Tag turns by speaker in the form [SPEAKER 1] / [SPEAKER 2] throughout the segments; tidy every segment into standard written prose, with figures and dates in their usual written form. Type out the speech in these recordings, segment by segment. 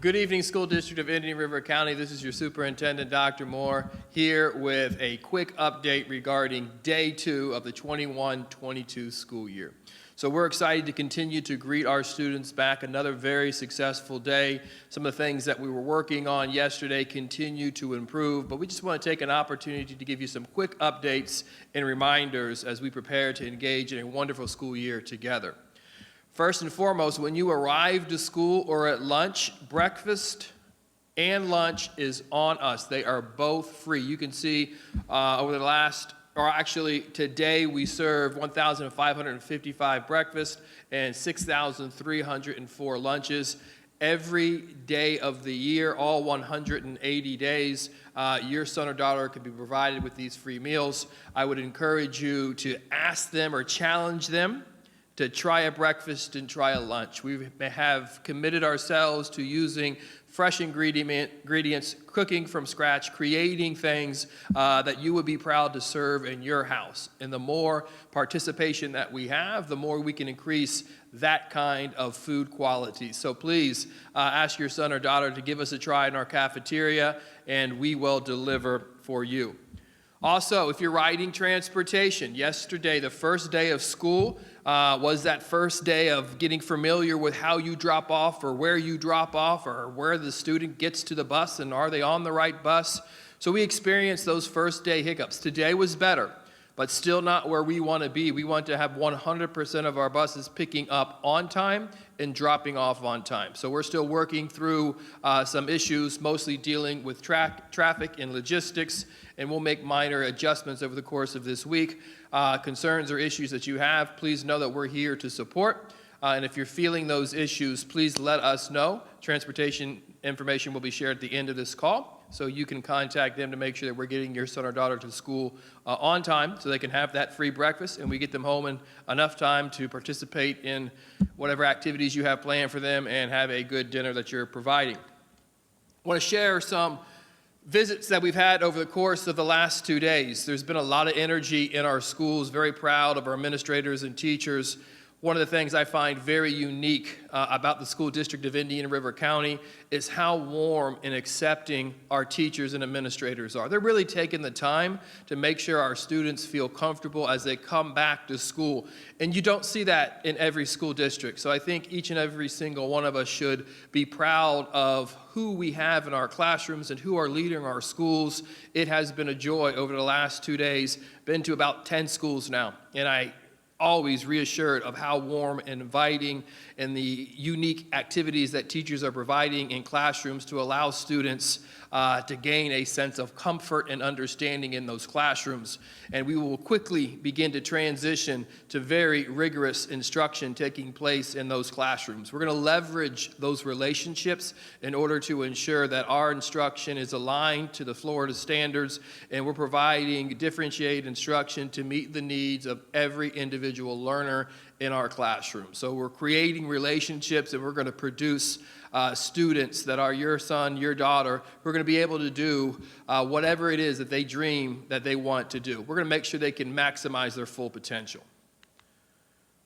[SPEAKER 1] Good evening, School District of Indian River County. This is your Superintendent, Dr. Moore, here with a quick update regarding Day 2 of the 21-22 school year. So we're excited to continue to greet our students back. Another very successful day. Some of the things that we were working on yesterday continue to improve, but we just want to take an opportunity to give you some quick updates and reminders as we prepare to engage in a wonderful school year together. First and foremost, when you arrive to school or at lunch, breakfast and lunch is on us. They are both free. You can see over the last, or actually today we serve 1,555 breakfasts and 6,304 lunches. Every day of the year, all 180 days, your son or daughter can be provided with these free meals. I would encourage you to ask them or challenge them to try a breakfast and try a lunch. We have committed ourselves to using fresh ingredients, cooking from scratch, creating things that you would be proud to serve in your house. And the more participation that we have, the more we can increase that kind of food quality. So please ask your son or daughter to give us a try in our cafeteria, and we will deliver for you. Also, if you're riding transportation, yesterday, the first day of school, was that first day of getting familiar with how you drop off or where you drop off or where the student gets to the bus and are they on the right bus. So we experienced those first day hiccups. Today was better, but still not where we want to be. We want to have 100% of our buses picking up on time and dropping off on time. So we're still working through some issues, mostly dealing with traffic and logistics, and we'll make minor adjustments over the course of this week. Concerns or issues that you have, please know that we're here to support. And if you're feeling those issues, please let us know. Transportation information will be shared at the end of this call, so you can contact them to make sure that we're getting your son or daughter to school on time so they can have that free breakfast and we get them home in enough time to participate in whatever activities you have planned for them and have a good dinner that you're providing. I want to share some visits that we've had over the course of the last 2 days. There's been a lot of energy in our schools, very proud of our administrators and teachers. One of the things I find very unique about the School District of Indian River County is how warm and accepting our teachers and administrators are. They're really taking the time to make sure our students feel comfortable as they come back to school. And you don't see that in every school district. So I think each and every single one of us should be proud of who we have in our classrooms and who are leading our schools. It has been a joy over the last 2 days. Been to about 10 schools now, and I always reassured of how warm and inviting and the unique activities that teachers are providing in classrooms to allow students to gain a sense of comfort and understanding in those classrooms. And we will quickly begin to transition to very rigorous instruction taking place in those classrooms. We're going to leverage those relationships in order to ensure that our instruction is aligned to the Florida standards, and we're providing differentiated instruction to meet the needs of every individual learner in our classroom. So we're creating relationships, and we're going to produce students that are your son, your daughter, who are going to be able to do whatever it is that they dream that they want to do. We're going to make sure they can maximize their full potential.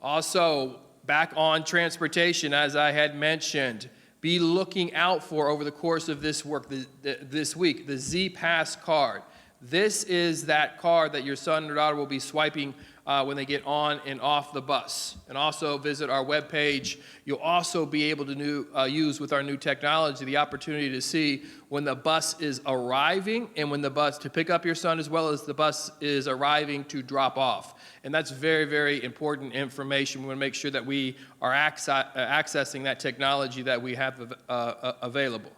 [SPEAKER 1] Also, back on transportation, as I had mentioned, be looking out for over the course of this week, the Z-Pass card. This is that card that your son or daughter will be swiping when they get on and off the bus. And also visit our webpage. You'll also be able to use with our new technology the opportunity to see when the bus is arriving and when the bus to pick up your son, as well as the bus is arriving to drop off. And that's very, very important information. We want to make sure that we are accessing that technology that we have available.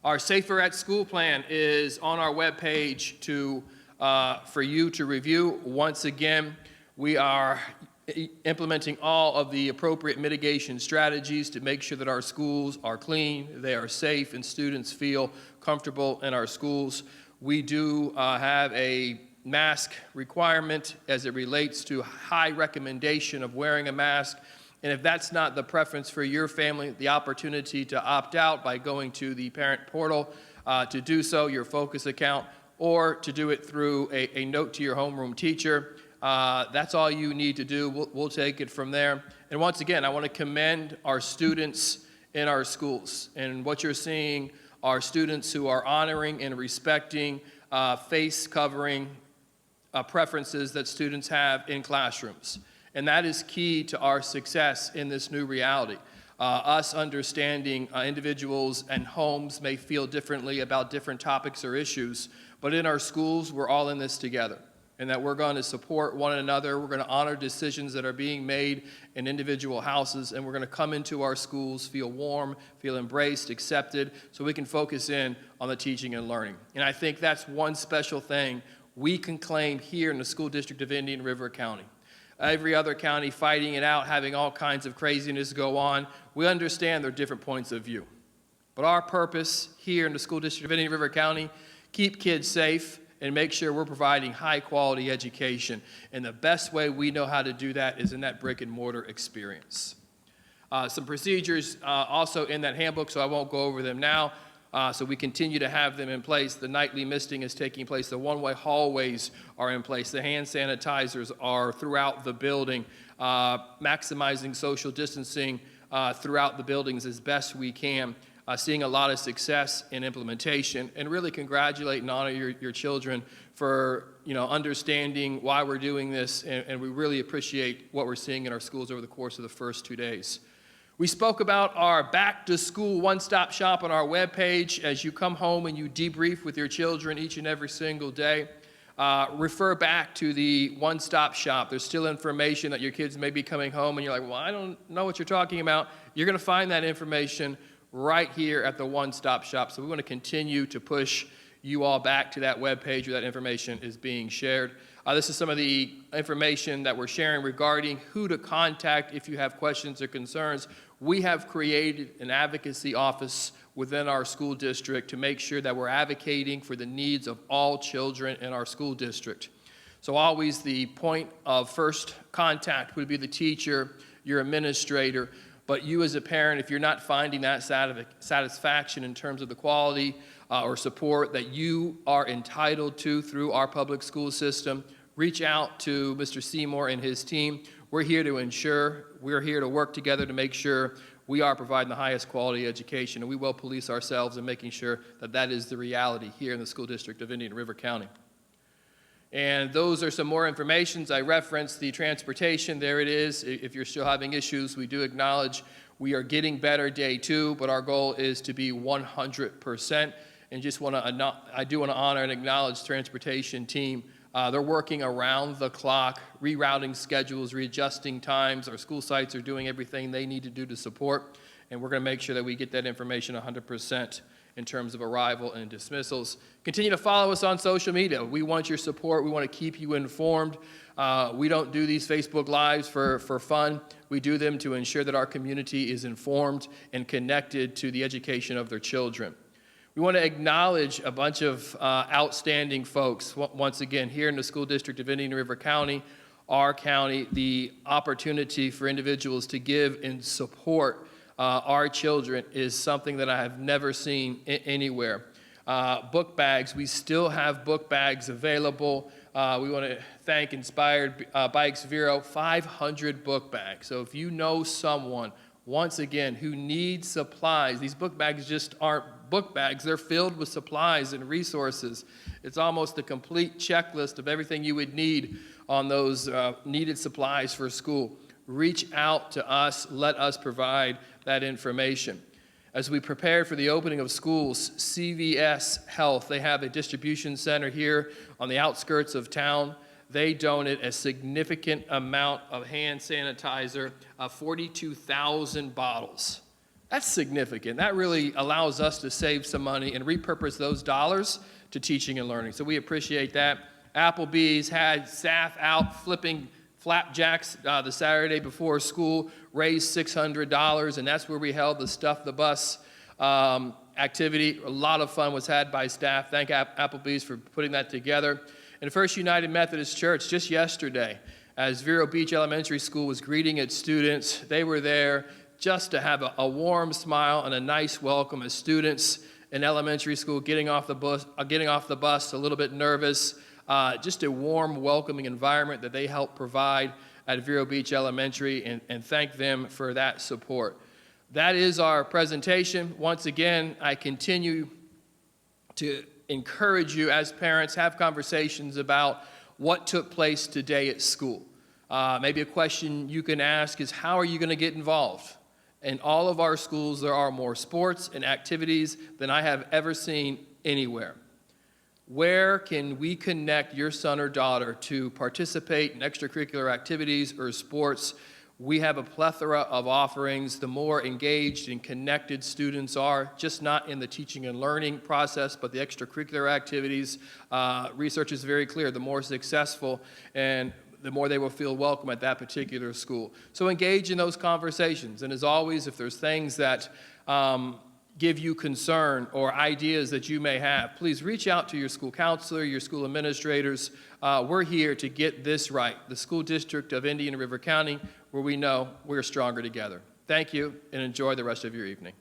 [SPEAKER 1] Our Safer at School plan is on our webpage for you to review. Once again, we are implementing all of the appropriate mitigation strategies to make sure that our schools are clean, they are safe, and students feel comfortable in our schools. We do have a mask requirement as it relates to high recommendation of wearing a mask. And if that's not the preference for your family, the opportunity to opt out by going to the parent portal to do so, your Focus account, or to do it through a note to your homeroom teacher. That's all you need to do. We'll take it from there. And once again, I want to commend our students in our schools. And what you're seeing are students who are honoring and respecting face covering preferences that students have in classrooms. And that is key to our success in this new reality. Us understanding individuals and homes may feel differently about different topics or issues, but in our schools, we're all in this together, and that we're going to support one another. We're going to honor decisions that are being made in individual houses, and we're going to come into our schools, feel warm, feel embraced, accepted, so we can focus in on the teaching and learning. And I think that's one special thing we can claim here in the school district of Indian River County. Every other county fighting it out, having all kinds of craziness go on. We understand there are different points of view. But our purpose here in the school district of Indian River County, keep kids safe and make sure we're providing high quality education. And the best way we know how to do that is in that brick and mortar experience. Some procedures also in that handbook, so I won't go over them now. So we continue to have them in place. The nightly misting is taking place. The one-way hallways are in place. The hand sanitizers are throughout the building, maximizing social distancing throughout the buildings as best we can. Seeing a lot of success in implementation, and really congratulate and honor your children for understanding why we're doing this, and we really appreciate what we're seeing in our schools over the course of the first 2 days. We spoke about our back-to-school one-stop shop on our webpage. As you come home and you debrief with your children each and every single day, refer back to the one-stop shop. There's still information that your kids may be coming home and you're like, well, I don't know what you're talking about. You're going to find that information right here at the one-stop shop. So we want to continue to push you all back to that webpage where that information is being shared. This is some of the information that we're sharing regarding who to contact if you have questions or concerns. We have created an advocacy office within our school district to make sure that we're advocating for the needs of all children in our school district. So always the point of first contact would be the teacher, your administrator, but you as a parent, if you're not finding that satisfaction in terms of the quality or support that you are entitled to through our public school system, reach out to Mr. Seymour and his team. We're here to work together to make sure we are providing the highest quality education, and we will police ourselves in making sure that that is the reality here in the school district of Indian River County. And those are some more informations. I referenced the transportation. There it is. If you're still having issues, we do acknowledge we are getting better day 2, but our goal is to be 100%. And I do want to honor and acknowledge the transportation team. They're working around the clock, rerouting schedules, readjusting times. Our school sites are doing everything they need to do to support, and we're going to make sure that we get that information 100% in terms of arrival and dismissals. Continue to follow us on social media. We want your support. We want to keep you informed. We don't do these Facebook Lives for fun. We do them to ensure that our community is informed and connected to the education of their children. We want to acknowledge a bunch of outstanding folks, once again, here in the school district of Indian River County, our county, the opportunity for individuals to give and support our children is something that I have never seen anywhere. Book bags, we still have book bags available. We want to thank Inspired Bikes Vero, 500 book bags. So if you know someone, once again, who needs supplies, these book bags just aren't book bags. They're filled with supplies and resources. It's almost a complete checklist of everything you would need on those needed supplies for school. Reach out to us. Let us provide that information. As we prepare for the opening of schools, CVS Health, they have a distribution center here on the outskirts of town. They donate a significant amount of hand sanitizer, 42,000 bottles. That's significant. That really allows us to save some money and repurpose those dollars to teaching and learning. So we appreciate that. Applebee's had staff out flipping flapjacks the Saturday before school, raised $600, and that's where we held the Stuff the Bus activity. A lot of fun was had by staff. Thank Applebee's for putting that together. And First United Methodist Church, just yesterday, as Vero Beach Elementary School was greeting its students, they were there just to have a warm smile and a nice welcome as students in elementary school getting off the bus a little bit nervous. Just a warm, welcoming environment that they help provide at Vero Beach Elementary, and thank them for that support. That is our presentation. Once again, I continue to encourage you as parents, have conversations about what took place today at school. Maybe a question you can ask is, how are you going to get involved? In all of our schools, there are more sports and activities than I have ever seen anywhere. Where can we connect your son or daughter to participate in extracurricular activities or sports? We have a plethora of offerings. The more engaged and connected students are, just not in the teaching and learning process, but the extracurricular activities, research is very clear. The more successful and the more they will feel welcome at that particular school. So engage in those conversations. And as always, if there's things that give you concern or ideas that you may have, please reach out to your school counselor, your school administrators. We're here to get this right. The school district of Indian River County, where we know we're stronger together. Thank you, and enjoy the rest of your evening.